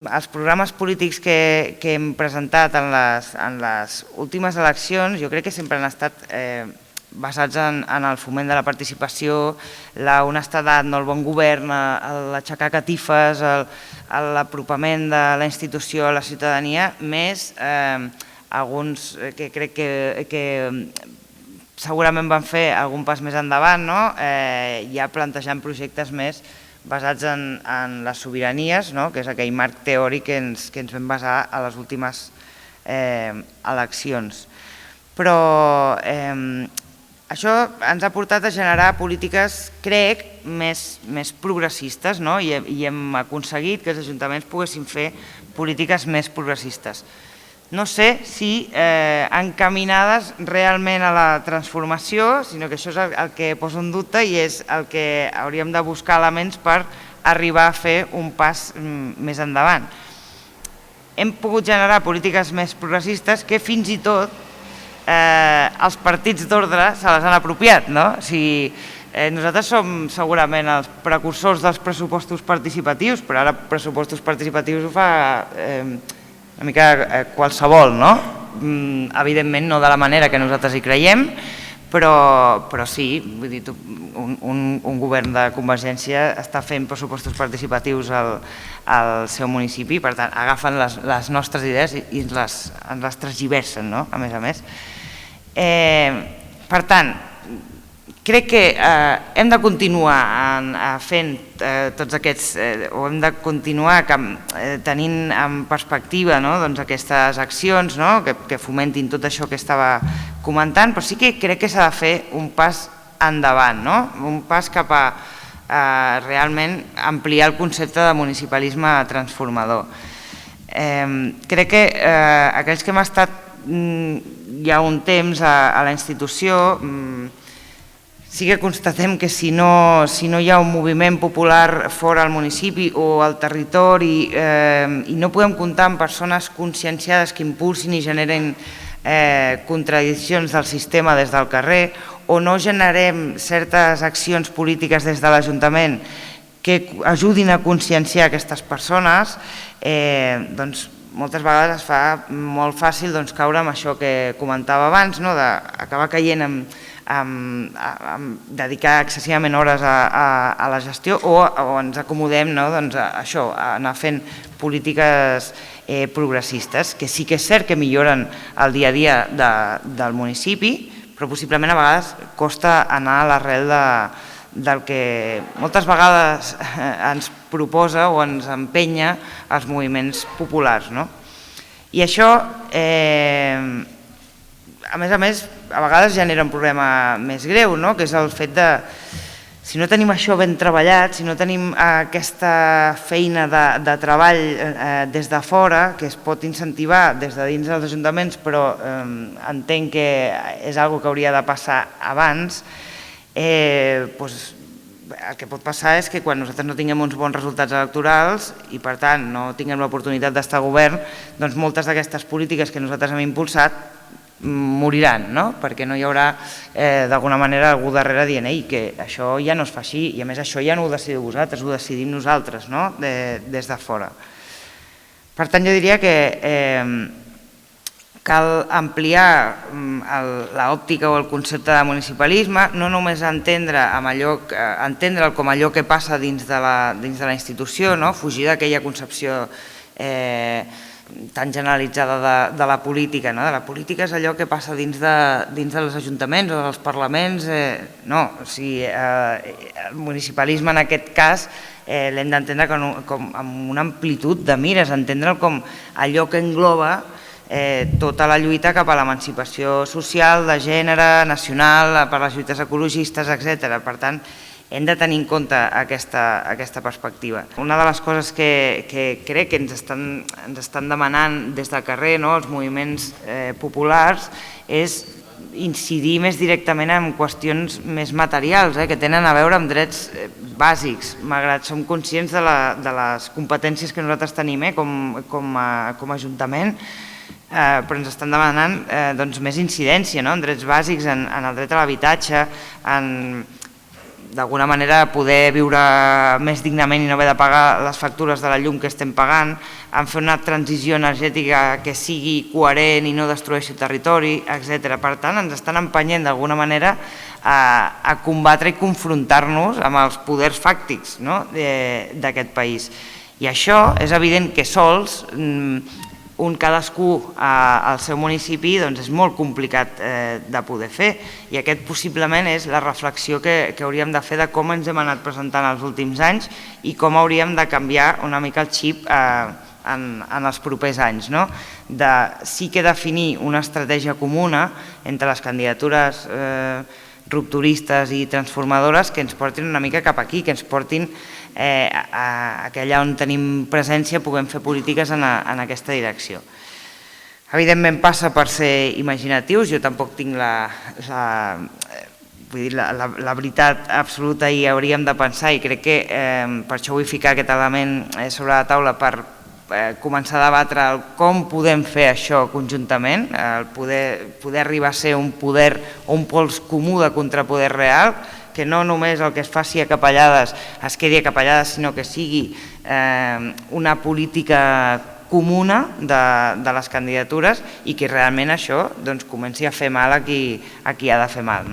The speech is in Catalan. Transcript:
Els programes polítics que hem presentat en les últimes eleccions jo crec que sempre han estat basats en el foment de la participació, la honestedat, el bon govern, l'aixecar catifes, l'apropament de la institució a la ciutadania, més alguns que crec que segurament van fer algun pas més endavant, ja plantejant projectes més basats en les sobiranies, que és aquell marc teòric que ens vam basar a les últimes eleccions. Però això ens ha portat a generar polítiques, crec, més progressistes, i hem aconseguit que els ajuntaments poguessin fer polítiques més progressistes. No sé si encaminades realment a la transformació, sinó que això és el que posa en dubte i és el que hauríem de buscar elements per arribar a fer un pas més endavant. Hem pogut generar polítiques més progressistes que fins i tot els partits d'ordre se les han apropiat. Nosaltres som segurament els precursors dels pressupostos participatius, però ara pressupostos participatius ho fa una mica qualsevol, evidentment no de la manera que nosaltres hi creiem, però sí, vull dir, un govern de Convergència està fent pressupostos participatius al seu municipi, per tant agafen les nostres idees i ens les transgiversen, a més. Per tant, crec que hem de continuar fent tots aquests, o hem de continuar tenint en perspectiva aquestes accions que fomentin tot això que estava comentant, però sí que crec que s'ha de fer un pas endavant, un pas cap a realment ampliar el concepte de municipalisme transformador. Crec que aquells que hem estat ja un temps a la institució sí que constatem que si no hi ha un moviment popular fora al municipi o al territori i no podem comptar amb persones conscienciades que impulsin i generen contradiccions del sistema des del carrer o no generem certes accions polítiques des de l'Ajuntament que ajudin a conscienciar aquestes persones, doncs moltes vegades es fa molt fàcil caure en això que comentava abans, d'acabar caient en dedicar excessivament hores a la gestió o ens acomodem a això, a anar fent polítiques progressistes, que sí que és cert que milloren el dia a dia del municipi, però possiblement a vegades costa anar a l'arrel del que moltes vegades ens proposa o ens empenya els moviments populars. I això, a més, a vegades genera un problema més greu, que és el fet de, si no tenim això ben treballat, si no tenim aquesta feina de treball des de fora, que es pot incentivar des de dins dels ajuntaments, però entenc que és una cosa que hauria de passar abans, el que pot passar és que quan nosaltres no tinguem uns bons resultats electorals i per tant no tinguem l'oportunitat d'estar a govern, doncs moltes d'aquestes polítiques que nosaltres hem impulsat moriran, perquè no hi haurà d'alguna manera algú darrere dient que això ja no es fa així i a més això ja no ho decidiu vosaltres, ho decidim nosaltres des de fora. Per tant jo diria que cal ampliar l'òptica o el concepte de municipalisme, no només entendre'l com allò que passa dins de la institució, fugir d'aquella concepció tan generalitzada de la política. La política és allò que passa dins dels ajuntaments o dels parlaments. No, el municipalisme en aquest cas l'hem d'entendre com amb una amplitud de mires, entendre'l com allò que engloba tota la lluita cap a l'emancipació social, de gènere, nacional, per les lluites ecologistes, etc. Per tant, hem de tenir en compte aquesta perspectiva. Una de les coses que crec que ens estan demanant des del carrer, els moviments populars, és incidir més directament en qüestions més materials, que tenen a veure amb drets bàsics, malgrat som conscients de les competències que nosaltres tenim com a Ajuntament, però ens estan demanant més incidència en drets bàsics, en el dret a l'habitatge, en d'alguna manera poder viure més dignament i no haver de pagar les factures de la llum que estem pagant, en fer una transició energètica que sigui coherent i no destrueixi territori, etc. Per tant, ens estan empenyent d'alguna manera a combatre i confrontar-nos amb els poders fàctics d'aquest país. I això és evident que sols, cadascú al seu municipi, és molt complicat de poder fer, i aquest possiblement és la reflexió que hauríem de fer de com ens hem anat presentant els últims anys i com hauríem de canviar una mica el xip en els propers anys. Sí que definir una estratègia comuna entre les candidatures rupturistes i transformadores que ens portin una mica cap aquí, que ens portin aquella on tenim presència, puguem fer polítiques en aquesta direcció. Evidentment passa per ser imaginatius, jo tampoc tinc la veritat absoluta i hauríem de pensar, i crec que per això vull ficar aquest element sobre la taula per començar a debatre com podem fer això conjuntament, poder arribar a ser un poder o un pols comú de contrapoder real, que no només el que es faci a capellades es quedi a capellades, sinó que sigui una política comuna de les candidatures i que realment això comenci a fer mal a qui ha de fer mal.